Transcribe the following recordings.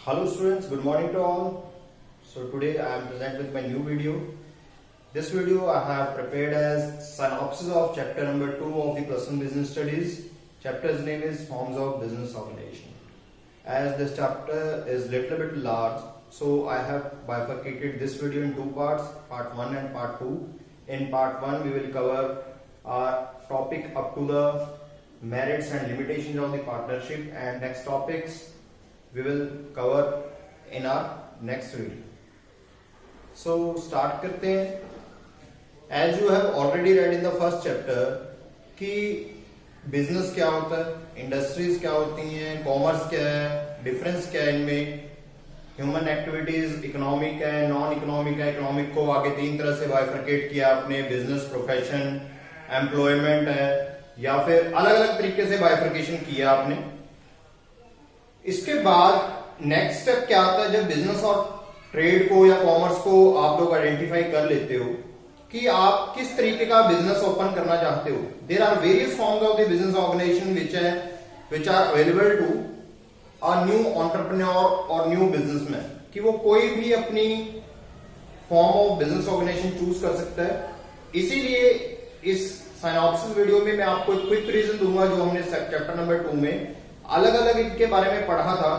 Hello students, good morning to all. So today I am present with my new video. This video I have prepared as synopsis of chapter number 2 of the +1 business studies. Chapter's name is Forms of Business Organization. As this chapter is little bit large, so I have bifurcated this video in two parts, part 1 and part 2. In part 1 we will cover our topic up to the merits and limitations of the partnership, and next topics we will cover in our next video. So start करते हैं. As you have already read in the first chapter कि business क्या होता है, industries क्या होती हैं, commerce क्या है, डिफरेंस क्या है इनमें, ह्यूमन एक्टिविटीज इकोनॉमिक है, नॉन इकोनॉमिक है. इकोनॉमिक को आगे तीन तरह से बाइफरकेट किया आपने, बिजनेस, प्रोफेशन, एम्प्लॉयमेंट है, या फिर अलग अलग तरीके से बाइफरकेशन किया आपने. इसके बाद नेक्स्ट स्टेप क्या आता है, जब बिजनेस और ट्रेड को या कॉमर्स को आप लोग आइडेंटिफाई कर लेते हो कि आप किस तरीके का बिजनेस ओपन करना चाहते हो. There are various forms of the business organisation which are available to a new entrepreneur और न्यू बिजनेसमैन, कि वो कोई भी अपनी form of business organisation choose कर सकता है. इसीलिए इस साइनॉप्सिस वीडियो में मैं आपको एक क्विक रीजन दूंगा जो हमने चैप्टर नंबर 2 में अलग अलग इनके बारे में पढ़ा था.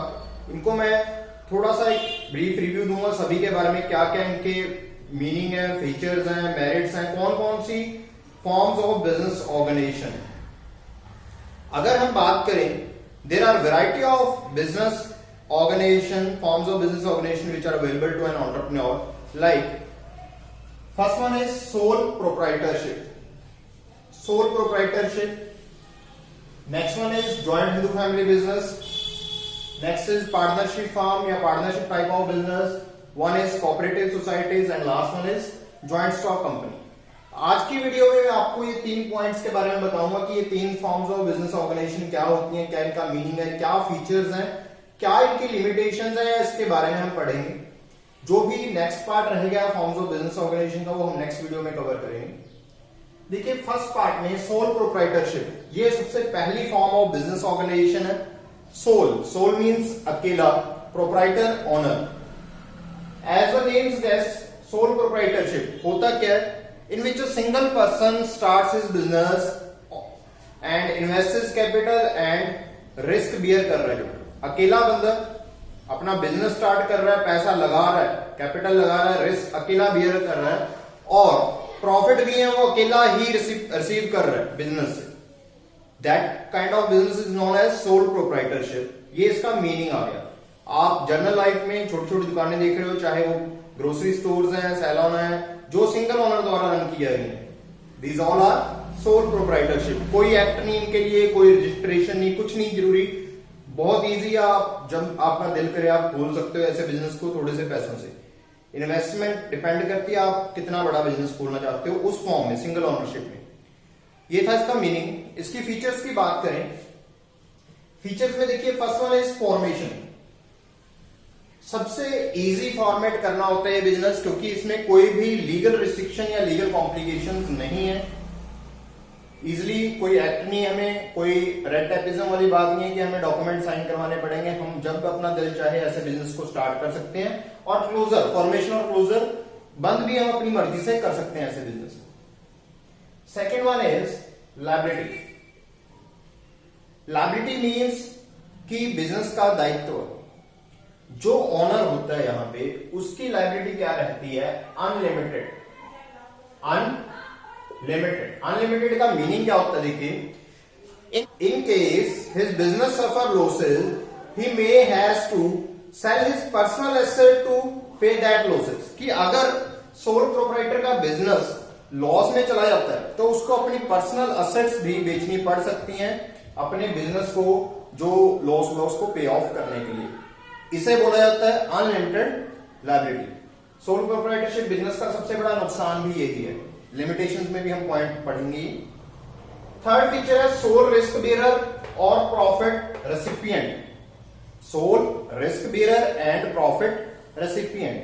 इनको मैं थोड़ा सा एक ब्रीफ रिव्यू दूंगा सभी के बारे में, क्या क्या इनके मीनिंग है, फीचर्स हैं, मेरिट्स हैं, कौन कौन सी फॉर्म्स ऑफ बिजनेस ऑर्गेनाइजेशन. अगर हम बात करें, there are variety of business organisation, forms of business organisation which are available to an entrepreneur. Like first one is sole proprietorship. Sole proprietorship. Next one is joint Hindu family business. Next is partnership firm या partnership type of business. One is cooperative societies and last one is joint stock company. आज की video में मैं आपको ये तीन points के बारे में बताऊंगा कि ये तीन फॉर्म्स ऑफ बिजनेस ऑर्गेनाइजेशन क्या होती हैं, क्या इनका मीनिंग है, क्या फीचर्स हैं, क्या इनकी लिमिटेशंस हैं, इसके बारे में हम पढ़ेंगे. जो भी नेक्स्ट पार्ट रहेगा फॉर्म्स ऑफ बिजनेस ऑर्गेनाइजेशन का, वो हम नेक्स्ट वीडियो में कवर करेंगे. देखिए फर्स्ट पार्ट में सोल प्रोप्राइटरशिप, ये सबसे पहली फॉर्म ऑफ बिजनेस ऑर्गेनाइजेशन है. सोल मींस अकेला, proprietor owner. As the name suggest, sole proprietorship होता क्या है, in which a single person starts his business and invests capital and risk bear कर रहा है. अकेला बंदा अपना बिजनेस स्टार्ट कर रहा है, पैसा लगा रहा है, कैपिटल लगा रहा है, रिस्क अकेला बियर कर रहा है, और प्रॉफिट भी है वो अकेला ही रिसीव कर रहा है बिजनेस से. That kind of business is known as sole proprietorship. ये इसका मीनिंग आ गया. आप जनरल लाइफ में छोटी छोटी दुकानें देख रहे हो, चाहे वो ग्रोसरी स्टोर्स हैं, सैलून है, जो सिंगल ओनर द्वारा रन किया गया है, these all are sole proprietorship. कोई एक्ट नहीं इनके लिए, कोई रजिस्ट्रेशन नहीं, कुछ नहीं जरूरी. बहुत ईजी, आप जब आपका दिल करे आप खोल सकते हो ऐसे बिजनेस को थोड़े से पैसों से. इन्वेस्टमेंट डिपेंड करती है आप कितना बड़ा बिजनेस खोलना चाहते हो उस फॉर्म में, सिंगल ओनरशिप में. ये था इसका मीनिंग. इसकी फीचर्स की बात करें, फीचर्स में देखिए फर्स्ट वन इज फॉर्मेशन. सबसे इजी फॉर्मेट करना होता है बिजनेस, क्योंकि इसमें कोई भी लीगल रिस्ट्रिक्शन या लीगल कॉम्प्लिकेशंस नहीं है. इजिली कोई एक्ट नहीं, हमें कोई रेड टेपिज्म वाली बात नहीं है कि हमें डॉक्यूमेंट साइन करवाने पड़ेंगे. हम जब अपना दिल चाहे ऐसे बिजनेस को स्टार्ट कर सकते हैं. और क्लोजर, फॉर्मेशन और क्लोजर बंद भी हम अपनी मर्जी से कर सकते हैं ऐसे business. Second one is liability. Liability means कि बिजनेस का दायित्व जो ओनर होता है यहां पे, उसकी लायबिलिटी क्या रहती है, अनलिमिटेड. अनलिमिटेड का मीनिंग क्या होता है, देखिए, in case his business suffer losses he may has to sell his personal asset to pay that losses. कि अगर सोल प्रोप्राइटर का बिजनेस लॉस में चला जाता है तो उसको अपनी पर्सनल एसेट्स भी बेचनी पड़ सकती हैं अपने बिजनेस को, जो लॉस को पे ऑफ करने के लिए. इसे बोला जाता है unlimited liability. Sole proprietorship business का सबसे बड़ा नुकसान भी यही है. लिमिटेशंस में भी हम पॉइंट पढ़ेंगे. थर्ड फीचर है सोल रिस्क बियरर और profit recipient. Sole risk bearer and profit recipient,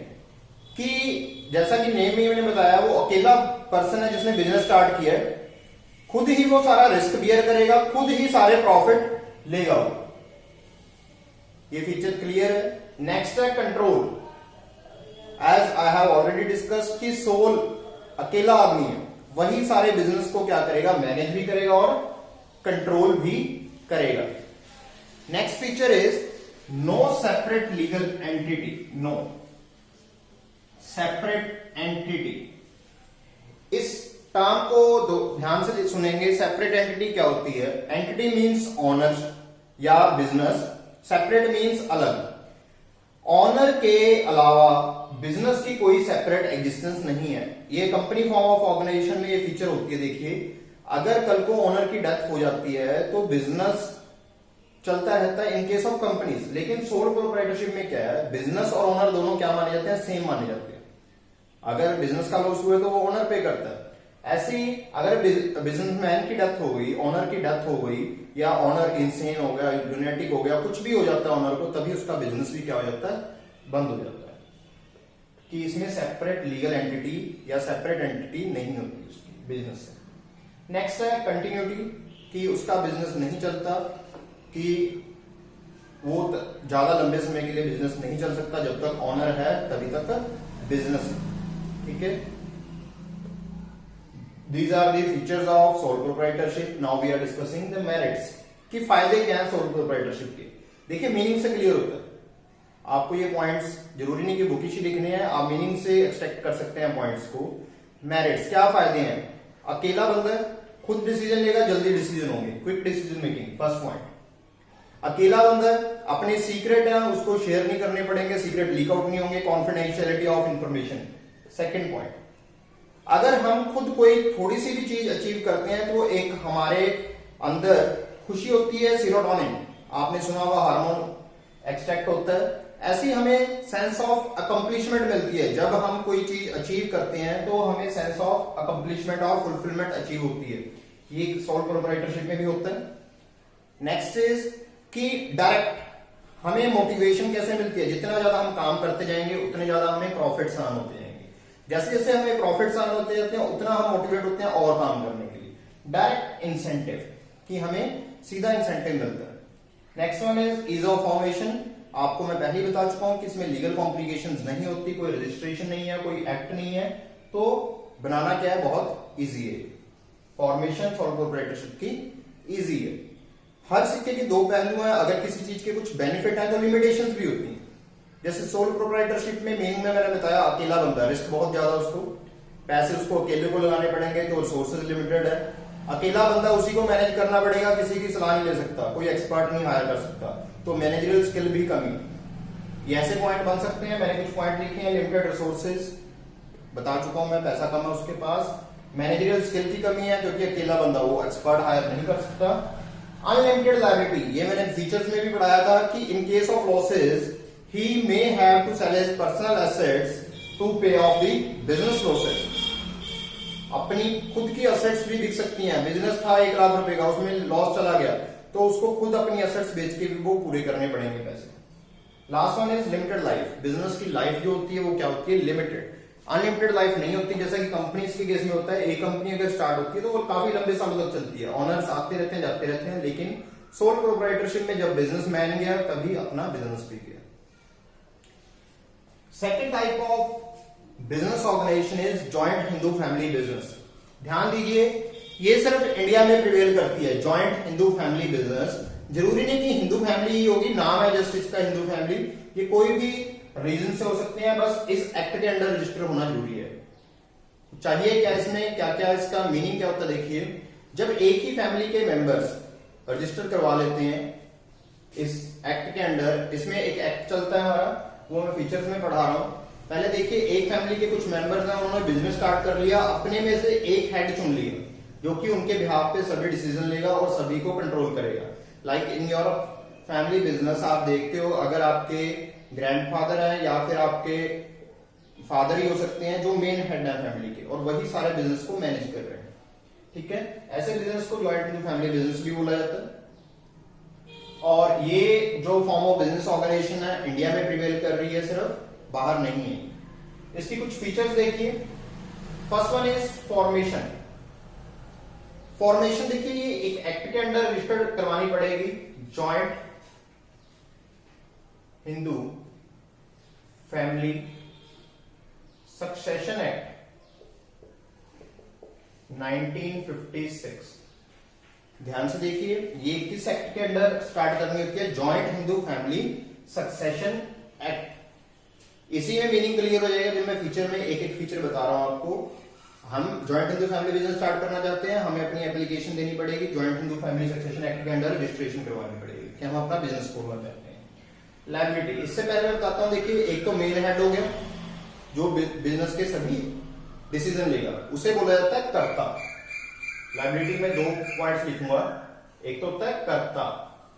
कि जैसा कि नेम में मैंने बताया, वो अकेला पर्सन है जिसने बिजनेस स्टार्ट किया है, खुद ही वो सारा रिस्क बियर करेगा, खुद ही सारे प्रॉफिट लेगा. ये फीचर क्लियर है. नेक्स्ट है control. As I have already discuss कि सोल अकेला आदमी है, वही सारे बिजनेस को क्या करेगा, मैनेज भी करेगा और कंट्रोल भी करेगा। Next feature is no separate legal entity. No separate entity, इस टर्म को ध्यान से सुनेंगे। सेपरेट एंटिटी क्या होती है? एंटिटी मींस ऑनर या बिजनेस, सेपरेट मींस अलग। ऑनर के अलावा बिजनेस की कोई सेपरेट एग्जिस्टेंस नहीं है। ये कंपनी फॉर्म ऑफ ऑर्गेनाइजेशन में ये फीचर होती है। देखिए, अगर कल को ओनर की डेथ हो जाती है तो बिजनेस चलता रहता है इन केस ऑफ कंपनीज, लेकिन सोल प्रोप्राइटरशिप में क्या है, बिजनेस और ओनर दोनों क्या माने जाते हैं, सेम माने जाते हैं। अगर बिजनेस का लॉस हुए तो वो ओनर पे करता है। ऐसी अगर बिजनेसमैन की डेथ हो गई, ओनर की डेथ हो गई, या ओनर इंसेन हो गया, ल्यूनेटिक हो गया, कुछ भी हो जाता है ओनर को, तभी उसका बिजनेस भी क्या हो जाता है, बंद हो जाता है। कि इसमें सेपरेट लीगल एंटिटी या सेपरेट एंटिटी नहीं होती उसकी बिजनेस से। नेक्स्ट है कंटिन्यूटी, कि उसका बिजनेस नहीं चलता, कि वो ज्यादा लंबे समय के लिए बिजनेस नहीं चल सकता, जब तक ऑनर है तभी तक बिजनेस है। ठीक है, These are the features of sole proprietorship. Now we are discussing the merits. कि फायदे क्या है सोल प्रोप्राइटरशिप के। देखिए, मीनिंग से क्लियर होता है। आपको ये पॉइंट्स जरूरी नहीं कि बुकिश ही लिखने हैं, आप मीनिंग से एक्सट्रैक्ट कर सकते हैं पॉइंट्स को। मेरिट्स क्या फायदे हैं? अकेला बंदा खुद डिसीजन लेगा, जल्दी डिसीजन होंगे, quick decision making, first point. अकेला बंदा अपने सीक्रेट है उसको शेयर नहीं करने पड़ेंगे, सीक्रेट लीक आउट नहीं होंगे, confidentiality of information, second point. अगर हम खुद कोई थोड़ी सी भी चीज अचीव करते हैं तो एक हमारे अंदर खुशी होती है, सीरोटोनिन, आपने सुना होगा, हार्मोन एक्सट्रैक्ट होता है। ऐसी हमें सेंस ऑफ अकम्प्लिशमेंट मिलती है। जब हम कोई चीज अचीव करते हैं तो हमें सेंस ऑफ अकम्प्लिशमेंट और फुलफिलमेंट अचीव होती है। ये सोल प्रोप्राइटरशिप में भी होता है। नेक्स्ट इज कि डायरेक्ट हमें मोटिवेशन कैसे मिलती है, जितना ज्यादा हम काम करते जाएंगे उतने ज्यादा हमें प्रॉफिट्स आन होते जाएंगे। जैसे जैसे हमें प्रॉफिट्स आन होते जाते हैं उतना हम मोटिवेट होते हैं और काम करने के लिए। डायरेक्ट इंसेंटिव, कि हमें सीधा इंसेंटिव मिलता है। Next one is ease of formation. आपको मैं पहले ही बता चुका हूं कि इसमें लीगल कॉम्प्लिकेशंस नहीं होती, कोई रजिस्ट्रेशन नहीं है, कोई एक्ट नहीं है, तो बनाना क्या है, बहुत इजी है। फॉर्मेशन सोल प्रोप्राइटरशिप की इजी है। हर सिक्के के दो पहलू हैं। अगर किसी चीज के कुछ बेनिफिट है तो लिमिटेशंस भी होती हैं। जैसे सोल प्रोप्राइटरशिप में मीनिंग में मैंने बताया, अकेला बंदा, रिस्क बहुत ज्यादा, उसको पैसे उसको अकेले को लगाने पड़ेंगे तो रिसोर्सेज लिमिटेड है। अकेला बंदा उसी को मैनेज करना पड़ेगा, किसी की सलाह नहीं ले सकता, कोई एक्सपर्ट नहीं हायर कर सकता, तो मैनेजरियल स्किल भी कमी। ये ऐसे पॉइंट बन सकते हैं। मैंने कुछ पॉइंट लिखे हैं। लिमिटेड रिसोर्सेज बता चुका हूं मैं, पैसा कम है उसके पास। मैनेजरियल स्किल की कमी है क्योंकि अकेला बंदा वो एक्सपर्ट हायर नहीं कर सकता। अनलिमिटेड लायबिलिटी, ये मैंने फीचर्स में भी पढ़ाया था कि in case of losses he may have to sell his personal assets to pay off the business losses. अपनी खुद की असेट्स भी बिक सकती हैं। बिजनेस था 1 लाख रुपए का, उसमें लॉस चला गया तो उसको खुद अपनी असेट्स बेच के भी वो पूरे करने पड़ेंगे पैसे। Last one is limited life. Business की लाइफ जो होती है वो क्या होती है, लिमिटेड। अनलिमिटेड लाइफ नहीं होती, जैसा कि कंपनीज के केस में होता है। एक कंपनी अगर स्टार्ट होती है तो वो काफी लंबे सालों तक चलती है, ऑनर्स आते रहते हैं जाते रहते हैं। लेकिन सोल प्रोप्राइटरशिप में जब बिजनेस मैन गया तभी अपना बिजनेस भी गया। Second type of business organisation is joint Hindu family business. ध्यान दीजिए, ये सिर्फ इंडिया में प्रिवेल करती है, जॉइंट हिंदू फैमिली बिजनेस। जरूरी नहीं कि हिंदू फैमिली ही होगी, नाम है जस्ट इसका हिंदू फैमिली, ये कोई भी रीजन से हो सकते हैं, बस इस एक्ट के अंडर रजिस्टर होना जरूरी है। चाहिए क्या इसमें, क्या क्या इसका मीनिंग क्या होता है? देखिए, जब एक ही फैमिली के मेंबर्स रजिस्टर करवा लेते हैं इस एक्ट के अंडर, इसमें एक एक्ट चलता है हमारा, वो मैं फीचर्स में पढ़ा रहा हूं। पहले देखिए, एक फैमिली के कुछ मेंबर्स हैं, उन्होंने बिजनेस स्टार्ट कर लिया, अपने में से एक हेड चुन लिया जो कि उनके बिहाफ पे सभी डिसीजन लेगा और सभी को कंट्रोल करेगा। Like in your family business आप देखते हो, अगर आपके ग्रैंडफादर है या फिर आपके फादर ही हो सकते हैं जो मेन हेड है फैमिली के, और वही सारे बिजनेस को मैनेज कर रहे हैं। ठीक है, ऐसे बिजनेस को जॉइंट हिंदू फैमिली बिजनेस भी बोला जाता है। और ये जो फॉर्म ऑफ बिजनेस ऑर्गेनाइजेशन है इंडिया में प्रिवेल कर रही है, सिर्फ बाहर नहीं है। इसकी कुछ फीचर्स देखिए। First one is formation. Formation देखिए, ये एक एक्ट के अंडर रजिस्टर्ड करवानी पड़ेगी, joint Hindu family succession act 1956। ध्यान से देखिए, ये किस एक्ट के अंडर स्टार्ट करनी होती है? Joint Hindu family succession act. इसी में मीनिंग क्लियर हो जाएगा। जब मैं फीचर में एक एक फीचर बता रहा हूं आपको, हम joint Hindu family business start करना चाहते हैं, हमें अपनी एप्लीकेशन देनी पड़ेगी, joint Hindu family succession act के अंडर रजिस्ट्रेशन करवानी पड़ेगी कि हम अपना बिजनेस खोलना चाहते हैं। लायबिलिटी, इससे पहले मैं बताता हूं। देखिए, एक तो मेन हेड हो गया जो बिजनेस के सभी डिसीजन लेगा, उसे बोला जाता है कर्ता। लायबिलिटी में 2 पॉइंट्स लिखूंगा। एक तो होता है कर्ता,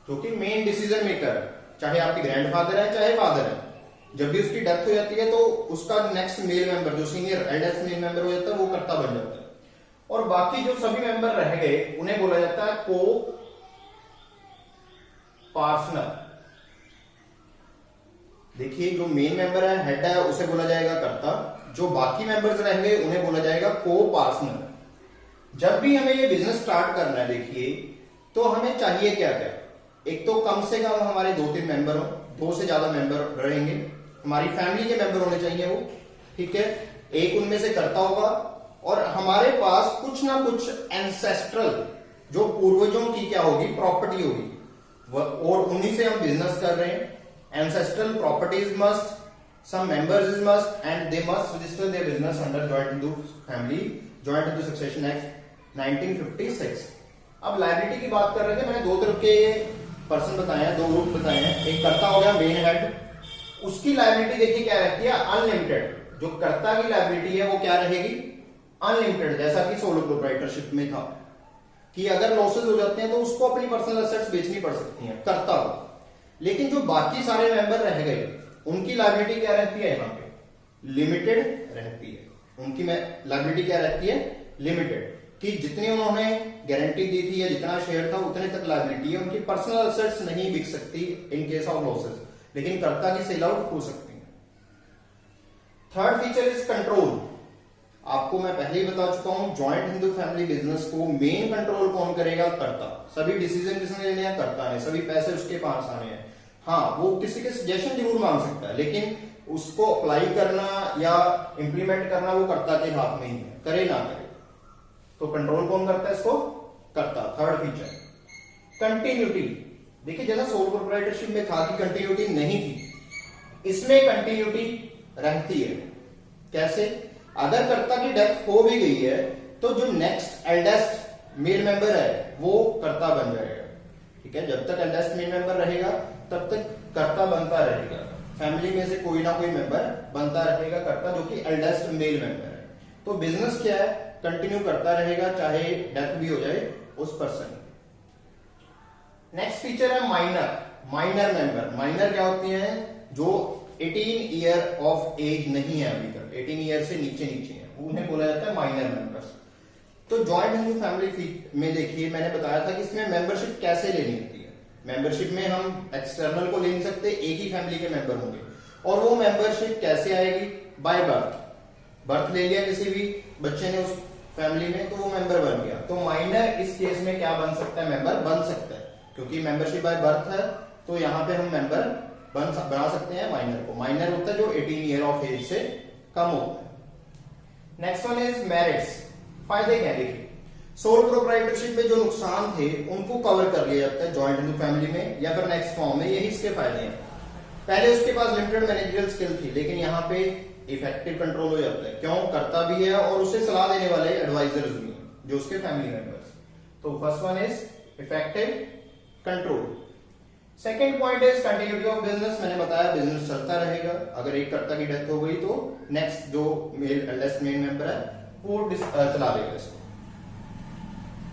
जो कि मेन डिसीजन मेकर है, चाहे आपके ग्रैंडफादर है चाहे फादर है। जब भी उसकी डेथ हो जाती है तो उसका नेक्स्ट मेल मेंबर, जो सीनियर एल्डेस्ट मेल मेंबर हो जाता है, वो कर्ता बन जाता है। और बाकी जो सभी मेंबर रह गए उन्हें बोला जाता है को पार्टनर। देखिए, जो मेन मेंबर है, हेड है, उसे बोला जाएगा कर्ता। जो बाकी मेंबर्स रहेंगे उन्हें बोला जाएगा को पार्टनर। जब भी हमें ये बिजनेस स्टार्ट करना है, देखिए, तो हमें चाहिए क्या क्या? एक तो कम से कम हमारे 2-3 मेंबर हो, 2 से ज्यादा मेंबर रहेंगे, हमारी फैमिली के मेंबर होने चाहिए वो, ठीक है। एक उनमें से कर्ता होगा और हमारे पास कुछ ना कुछ एंसेस्ट्रल, जो पूर्वजों की क्या होगी, प्रॉपर्टी होगी, और उन्हीं से हम बिजनेस कर रहे हैं। Ancestral properties must, some members is must, and they must register their business under joint hindu family joint hindu succession act 1956। अब लायबिलिटी की बात कर रहे थे, मैंने 2 तरह के पर्सन बताए हैं, 2 ग्रुप बताए हैं। एक कर्ता हो गया मेन हेड, उसकी लायबिलिटी देखिए क्या रहती है, अनलिमिटेड। जो कर्ता की लायबिलिटी है वो क्या रहेगी, अनलिमिटेड। जैसा कि सोलो प्रोप्राइटरशिप में था कि अगर लॉसेस हो जाते हैं तो उसको अपनी पर्सनल एसेट्स बेचनी पड़ सकती हैं, कर्ता को। लेकिन जो बाकी सारे मेंबर रह गए, उनकी लायबिलिटी क्या रहती है, यहाँ पे लिमिटेड रहती है। उनकी लायबिलिटी क्या रहती है, लिमिटेड, कि जितनी उन्होंने गारंटी दी थी या जितना शेयर था उतने तक लायबिलिटी है। उनकी पर्सनल एसेट्स नहीं बिक सकती इन केस ऑफ लॉसेस, लेकिन कर्ता की सेल आउट हो सकती है। Third feature is control. आपको मैं पहले ही बता चुका हूं, जॉइंट हिंदू फैमिली बिजनेस को मेन कंट्रोल कौन करेगा, कर्ता। सभी डिसीजन किसने लेने हैं, कर्ता ने। सभी पैसे उसके पास आने हैं। हाँ, वो किसी के सजेशन जरूर मांग सकता है, लेकिन उसको अप्लाई करना या इंप्लीमेंट करना वो कर्ता के हाथ में ही है, करे ना करे। तो कंट्रोल कौन करता है इसको, कर्ता। Third feature continuity. देखिए, जैसा सोल प्रोप्राइटरशिप में था कि कंटिन्यूटी नहीं थी, इसमें कंटिन्यूटी रहती है। कैसे? अगर कर्ता की डेथ हो भी गई है तो जो नेक्स्ट एल्डेस्ट मेल मेंबर है वो कर्ता बन जाएगा, ठीक है। जब तक एल्डेस्ट मेल मेंबर रहेगा तब तक कर्ता बनता रहेगा। फैमिली में से कोई ना कोई मेंबर बनता रहेगा कर्ता, जो कि एल्डेस्ट मेल मेंबर है। तो बिजनेस क्या है, कंटिन्यू करता रहेगा चाहे डेथ भी हो जाए उस पर्सन। नेक्स्ट फीचर है माइनर। Minor member. माइनर क्या होती है, जो 18 ईयर ऑफ एज नहीं है अभी तक, 18 ईयर से नीचे है, उन्हें बोला जाता है माइनर मेंबर्स। तो जॉइंट हिंदू फैमिली में देखिए, मैंने बताया था कि इसमें मेंबरशिप कैसे लेनी होती है। मेंबरशिप में हम एक्सटर्नल को ले नहीं सकते, एक ही फैमिली के मेंबर होंगे। और वो मेंबरशिप कैसे आएगी, बाय बर्थ। बर्थ ले लिया किसी भी बच्चे ने उस फैमिली में, तो वो मेंबर बन गया। तो माइनर इस केस में क्या बन सकता है, मेंबर बन सकता है, क्योंकि मेंबरशिप बाय बर्थ है। तो यहाँ पे हम मेंबर बना सकते हैं माइनर को। माइनर होता है जो 18 ईयर ऑफ एज से कम होता है। Next one is merits. फायदे क्या, देखिए, सोल प्रोप्राइटरशिप में जो नुकसान थे उनको कवर कर लिया जाता है जॉइंट हिंदू फैमिली में या फिर नेक्स्ट फॉर्म में। यही इसके फायदे हैं। पहले उसके पास लिमिटेड मैनेजरियल स्किल थी, लेकिन यहाँ पे इफेक्टिव कंट्रोल हो जाता है। क्यों, करता भी है और उसे सलाह देने वाले एडवाइजर्स भी हैं, जो उसके फैमिली मेंबर्स। तो first one is effective control. Second point is continuity of business. मैंने बताया बिजनेस चलता रहेगा। अगर एक कर्ता की डेथ हो गई तो नेक्स्ट जो एल्डेस्ट मेल मेंबर है वो चला देगा इसको।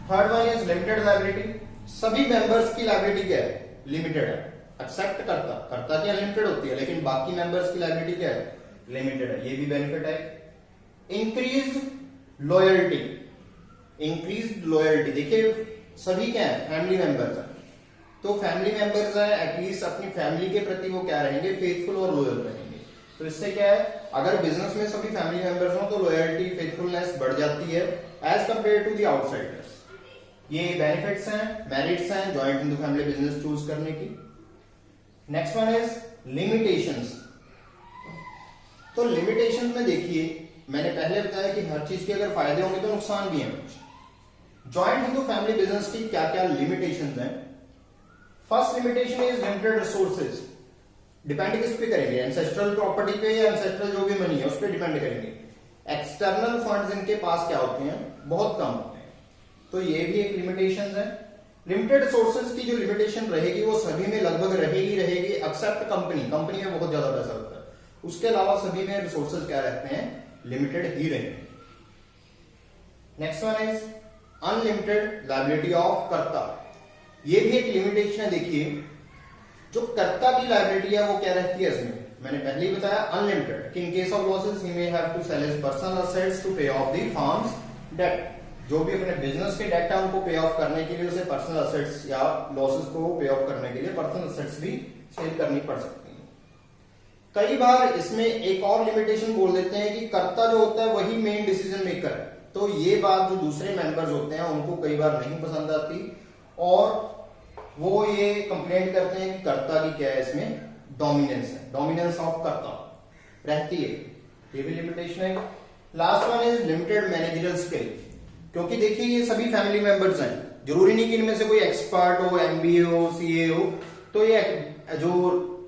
Third one is limited liability. सभी मेंबर्स की लायबिलिटी क्या है, लिमिटेड है। एक्सेप्ट कर्ता की अनलिमिटेड होती है, लेकिन बाकी मेंबर्स की लायबिलिटी क्या है, लिमिटेड है। ये भी बेनिफिट है। Increase loyalty. इंक्रीज लॉयल्टी, देखिए सभी क्या है, फैमिली मेंबर्स है। तो फैमिली मेंबर्स है, एटलीस्ट अपनी फैमिली के प्रति वो क्या रहेंगे, फेथफुल और लॉयल रहेंगे। तो इससे क्या है, अगर बिजनेस में सभी फैमिली मेंबर्स हो तो लॉयल्टी, फेथफुलनेस बढ़ जाती है as compare to the outsiders. ये बेनिफिट्स हैं, मेरिट्स हैं joint Hindu family business choose करने की। Next one is limitations. तो लिमिटेशन में देखिए, मैंने पहले बताया कि हर चीज के अगर फायदे होंगे तो नुकसान भी हैं कुछ। जॉइंट हिंदू फैमिली बिजनेस की क्या क्या लिमिटेशंस हैं? First limitation is limited resources. Depend किस पे करेंगे? एंसेस्ट्रल प्रॉपर्टी पे या एंसेस्ट्रल जो भी मनी है उस पर डिपेंड करेंगे। एक्सटर्नल फंड्स इनके पास क्या होते हैं? बहुत कम होते हैं, तो ये भी एक लिमिटेशन है। लिमिटेड रिसोर्सेज की जो लिमिटेशन रहेगी वो सभी में लगभग रहेगी एक्सेप्ट कंपनी में बहुत ज्यादा पैसा होता है, उसके अलावा सभी में रिसोर्सेज क्या रहते हैं? लिमिटेड ही रहेंगे। Next one is unlimited liability of कर्ता। ये भी एक लिमिटेशन है। देखिए, जो कर्ता की लायबिलिटी है वो क्या रहती है इसमें? मैंने पहले ही बताया अनलिमिटेड, कि in case of losses he may have to sell his personal assets to pay off the firm's debt. जो भी अपने बिजनेस के डेट है उनको पे ऑफ करने के लिए उसे पर्सनल असेट्स या लॉसेस को पे ऑफ करने के लिए पर्सनल असेट्स भी सेल करनी पड़ सकती है। कई बार इसमें एक और लिमिटेशन बोल देते हैं कि कर्ता जो होता है वही मेन डिसीजन मेकर है, तो ये बात जो दूसरे मेंबर्स होते हैं उनको कई बार नहीं पसंद आती और वो ये कंप्लेंट करते हैं कि कर्ता की क्या है इसमें डोमिनेंस है, डोमिनेंस ऑफ कर्ता रहती है, ये भी लिमिटेशन है। Last one is limited managerial skill. क्योंकि देखिए ये सभी फैमिली मेंबर्स हैं, जरूरी नहीं कि इनमें से कोई एक्सपर्ट हो, एमबीए हो, सीए हो, तो ये जो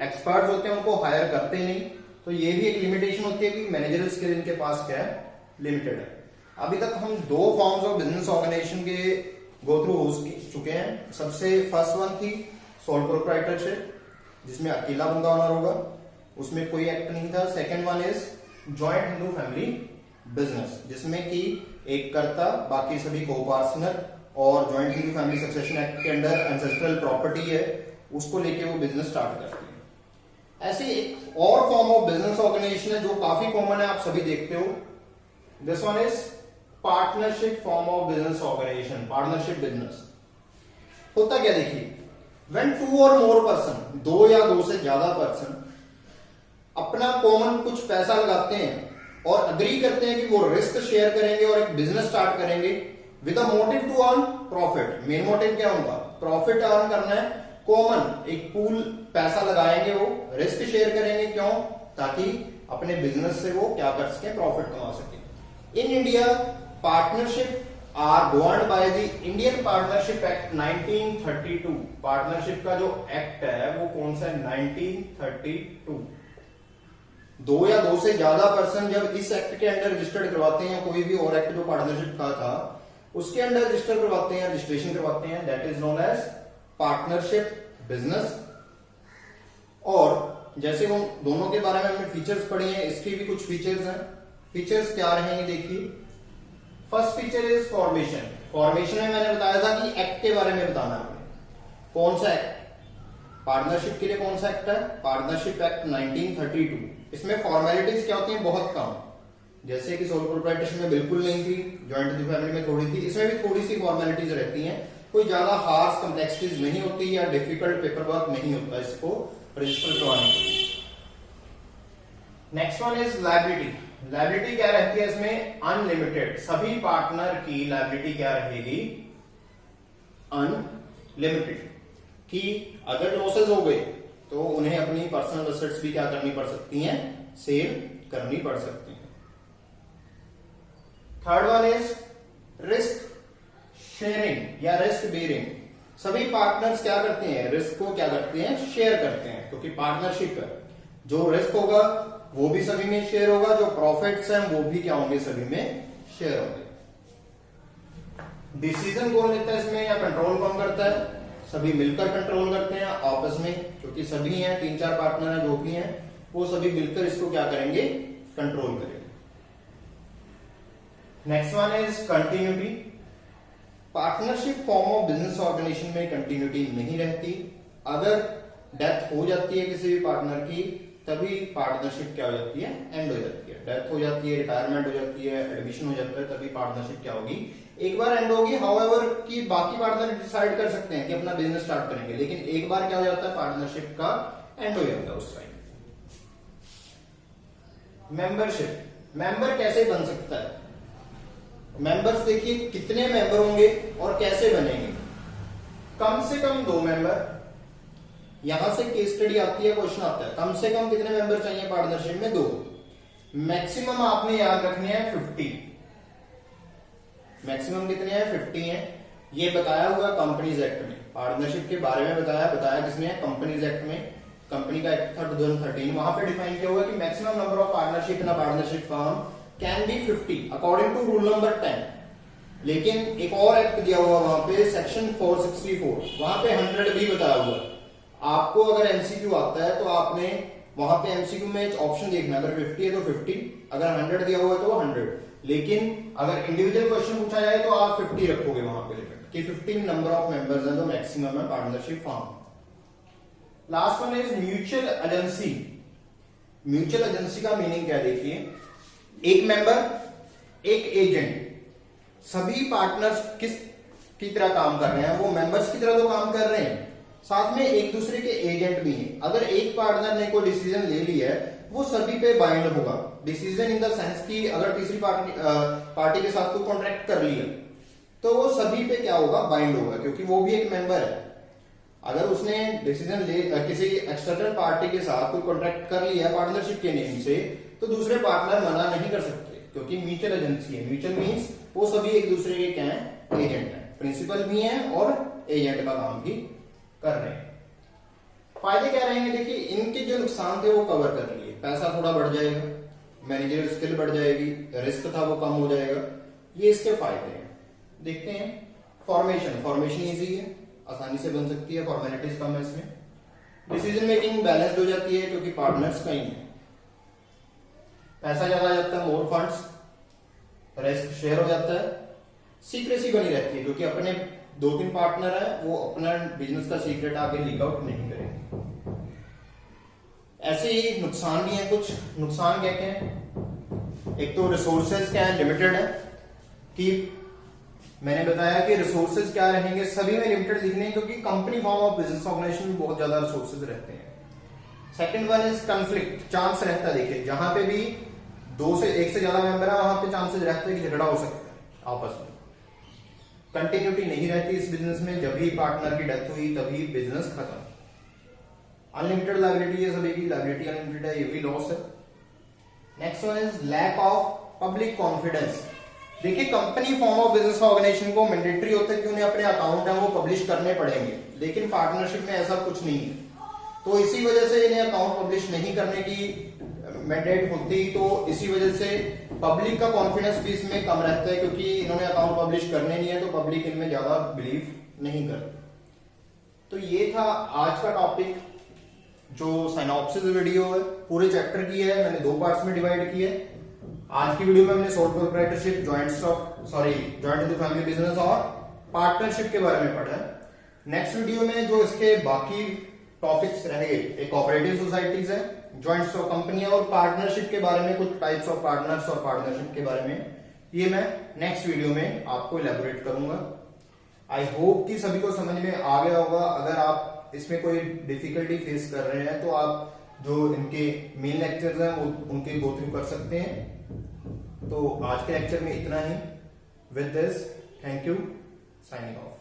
एक्सपर्ट्स होते हैं उनको हायर करते नहीं, तो ये भी एक लिमिटेशन होती है कि मैनेजरियल स्किल इनके पास क्या है? लिमिटेड है। अभी तक हम दो फॉर्म्स ऑफ बिजनेस ऑर्गेनाइजेशन के गो थ्रू हो चुके हैं। सबसे फर्स्ट वन थी सोल प्रोप्राइटरशिप, जिसमें अकेला बंदा ओनर होगा, उसमें कोई एक्ट नहीं था। Second one is joint Hindu family business, जिसमें कि एक कर्ता बाकी सभी को पार्टनर और joint Hindu family succession act के अंडर एंसेस्ट्रल प्रॉपर्टी है उसको लेके वो बिजनेस स्टार्ट करते हैं। ऐसे एक और फॉर्म ऑफ बिजनेस ऑर्गेनाइजेशन है जो काफी कॉमन है, आप सभी देखते हो। This one is partnership form of business organisation, partnership business. होता क्या देखिए, व्हेन टू और मोर पर्सन, दो या दो से ज्यादा पर्सन अपना कॉमन कुछ पैसा लगाते हैं और अग्री करते हैं कि वो रिस्क शेयर करेंगे और एक बिजनेस स्टार्ट करेंगे with a motive to earn profit. Main motive क्या होगा? प्रॉफिट अर्न करना है। कॉमन एक पूल पैसा लगाएंगे, वो रिस्क शेयर करेंगे, क्यों? ताकि अपने बिजनेस से वो क्या कर सके? प्रॉफिट कमा सके। In India partnership are governed by the Indian partnership act 1932। Partnership का जो एक्ट है वो कौन सा है? 1932। दो या दो से ज्यादा पर्सन जब इस एक्ट के अंडर रजिस्टर्ड करवाते हैं, कोई भी और एक्ट जो पार्टनरशिप का था उसके अंडर रजिस्टर करवाते हैं, रजिस्ट्रेशन करवाते हैं, that is known as partnership business. और जैसे वो दोनों के बारे में हमने फीचर्स पढ़े हैं, इसके भी कुछ फीचर्स हैं। फीचर्स क्या रहेंगे देखिए। First feature is formation. Formation में मैंने बताया था कि एक्ट के बारे में बताना है। कौन सा एक्ट? पार्टनरशिप के लिए कौन सा एक्ट है? Partnership act 1932। इसमें फॉर्मेलिटीज क्या होती हैं? बहुत कम, जैसे कि सोल प्रोप्राइटरशिप में बिल्कुल नहीं थी, जॉइंट फैमिली में थोड़ी थी, इसमें भी थोड़ी सी फॉर्मेलिटीज रहती हैं। कोई ज्यादा हार्श कम्प्लेक्सिटीज नहीं होती या डिफिकल्ट पेपर वर्क नहीं होता इसको रजिस्टर करवाने के लिए। Next one is liability. Liability क्या रहती है इसमें? अनलिमिटेड। सभी पार्टनर की लायबिलिटी क्या रहेगी? अनलिमिटेड, कि अगर लॉसेज हो गए तो उन्हें अपनी पर्सनल एसेट्स भी क्या करनी पड़ सकती हैं? सेल करनी पड़ सकती हैं। Third one is risk sharing या रिस्क बेयरिंग। सभी पार्टनर्स क्या करते हैं? रिस्क को क्या करते हैं? शेयर करते हैं, क्योंकि पार्टनरशिप है। जो रिस्क होगा वो भी सभी में शेयर होगा, जो प्रॉफिट्स हैं वो भी क्या होंगे? सभी में शेयर होंगे। डिसीजन कौन लेता है इसमें या कंट्रोल कौन करता है? सभी मिलकर कंट्रोल करते हैं आपस में, क्योंकि सभी हैं, तीन चार पार्टनर हैं जो भी हैं, वो सभी मिलकर इसको क्या करेंगे? कंट्रोल करेंगे। Next one is continuity. Partnership form of business organisation में कंटिन्यूटी नहीं रहती। अगर डेथ हो जाती है किसी भी पार्टनर की तभी पार्टनरशिप क्या हो जाती है? एंड हो जाती है। डेथ हो जाती है, रिटायरमेंट हो जाती है, एडमिशन हो जाता है, तभी पार्टनरशिप क्या होगी? एक बार एंड होगी। हाउएवर कि बाकी पार्टनर डिसाइड कर सकते हैं कि अपना बिजनेस स्टार्ट करेंगे, लेकिन एक बार क्या हो जाता है? पार्टनरशिप का एंड हो जाता है उस टाइम। मेंबरशिप। मेंबर कैसे बन सकता है? मेंबर्स देखिए कितने मेंबर होंगे और कैसे बनेंगे? कम से कम 2 मेंबर। यहां से केस स्टडी आती है, क्वेश्चन आता है कम से कम कितने मेंबर चाहिए पार्टनरशिप में? 2। मैक्सिमम आपने याद रखने हैं 50। मैक्सिमम कितने हैं? 50 है। ये बताया हुआ कंपनीज एक्ट में, पार्टनरशिप के बारे में बताया किसने? कंपनीज एक्ट में, कंपनी का एक्ट था 2013, वहां पे डिफाइन किया हुआ कि maximum number of partnership in a partnership firm can be 50 according to rule number 10। लेकिन एक और एक्ट दिया हुआ वहां पे, सेक्शन 464, वहां पे 100 भी बताया हुआ। आपको अगर एमसीक्यू आता है तो आपने वहां पे एमसीक्यू में ऑप्शन देखना, अगर 50 है तो 50, अगर 100 दिया हुआ है तो 100। लेकिन अगर इंडिविजुअल क्वेश्चन पूछा जाए तो आप 50 रखोगे वहां पे लिमिट कि 50 नंबर ऑफ मेंबर्स है तो मैक्सिमम है partnership form. Last one is mutual agency. Mutual agency का मीनिंग क्या देखिए, एक मेंबर एक एजेंट, सभी पार्टनर्स किस की तरह काम कर रहे हैं? वो मेंबर्स की तरह तो काम कर रहे हैं, साथ में एक दूसरे के एजेंट भी हैं। अगर एक पार्टनर ने कोई डिसीजन ले लिया है वो सभी पे बाइंड होगा। डिसीजन इन द सेंस कि अगर तीसरी पार्टी के साथ कोई कॉन्ट्रैक्ट कर लिया तो वो सभी पे क्या होगा? बाइंड होगा, क्योंकि वो भी एक मेंबर है। अगर उसने डिसीजन ले किसी एक्सटर्नल पार्टी के साथ कोई कॉन्ट्रैक्ट कर लिया पार्टनरशिप के नेम से, तो दूसरे पार्टनर मना नहीं कर सकते, क्योंकि म्यूचुअल एजेंसी है। म्यूचुअल मीन्स वो सभी एक दूसरे के क्या है? एजेंट है, प्रिंसिपल भी है और एजेंट का काम भी कर रहे हैं। फायदे क्या रहेंगे? देखिए, इनके जो नुकसान थे वो कवर कर लिए। पैसा थोड़ा बढ़ जाएगा, मैनेजर स्किल बढ़ जाएगी, रिस्क था वो कम हो जाएगा, ये इसके फायदे हैं। देखते हैं फॉर्मेशन इजी है, आसानी से बन सकती है, फॉर्मेलिटीज कम है इसमें। डिसीजन मेकिंग बैलेंस्ड हो जाती है क्योंकि पार्टनर्स कहीं है। पैसा ज्यादा आ जाता है, मोर फंड्स, रिस्क शेयर हो जाता है। सीक्रेसी बनी रहती है क्योंकि अपने 2-3 पार्टनर है, वो अपना बिजनेस का सीक्रेट आगे लीक आउट नहीं करेंगे। ऐसे ही नुकसान भी है कुछ। नुकसान क्या क्या है? एक तो रिसोर्सेज क्या है? लिमिटेड है, कि मैंने बताया कि रिसोर्सेज क्या रहेंगे, सभी में लिमिटेड लिखने हैं, क्योंकि company form of business organisation में बहुत ज्यादा रिसोर्सेज रहते हैं। Second one is conflict, chance रहता है। देखिए, जहां पे भी 2 से 1 से ज्यादा मेंबर है वहां पे चांसेस रहते हैं कि झगड़ा हो सकता है आपस में। कंटिन्यूटी नहीं रहती इस बिजनेस में, जब भी पार्टनर की डेथ हुई तभी बिजनेस खत्म। अनलिमिटेड लायबिलिटी है, सभी की लायबिलिटी अनलिमिटेड है, ये भी लॉस है। Next one is lack of public confidence. देखिए, company form of business organisation को मैंडेटरी होता है कि उन्हें अपने अकाउंट है वो पब्लिश करने पड़ेंगे, लेकिन पार्टनरशिप में ऐसा कुछ नहीं है। तो इसी वजह से इन्हें अकाउंट पब्लिश नहीं करने की मैंडेट होती, तो इसी वजह से पब्लिक का कॉन्फिडेंस भी इसमें कम रहता है, क्योंकि इन्होंने अकाउंट पब्लिश करने नहीं है तो पब्लिक इनमें ज्यादा बिलीव नहीं करती। तो ये था आज का टॉपिक, जो साइनॉप्सिस वीडियो है पूरे चैप्टर की है, मैंने 2 पार्ट्स में डिवाइड की है। आज की वीडियो में हमने sole proprietorship, joint into family business और पार्टनरशिप के बारे में पढ़ा है। नेक्स्ट वीडियो में जो इसके बाकी टॉपिक्स रहेंगे, एक कोऑपरेटिव सोसाइटीज है, जॉइंट स्टॉक कंपनियां और पार्टनरशिप के बारे में, कुछ टाइप्स ऑफ पार्टनर्स और पार्टनरशिप के बारे में, ये मैं नेक्स्ट वीडियो में आपको इलेबोरेट करूंगा। आई होप कि सभी को समझ में आ गया होगा। अगर आप इसमें कोई डिफिकल्टी फेस कर रहे हैं तो आप जो इनके मेन लेक्चर्स हैं उनके गो थ्रू कर सकते हैं। तो आज के लेक्चर में इतना ही। With this, thank you, signing of.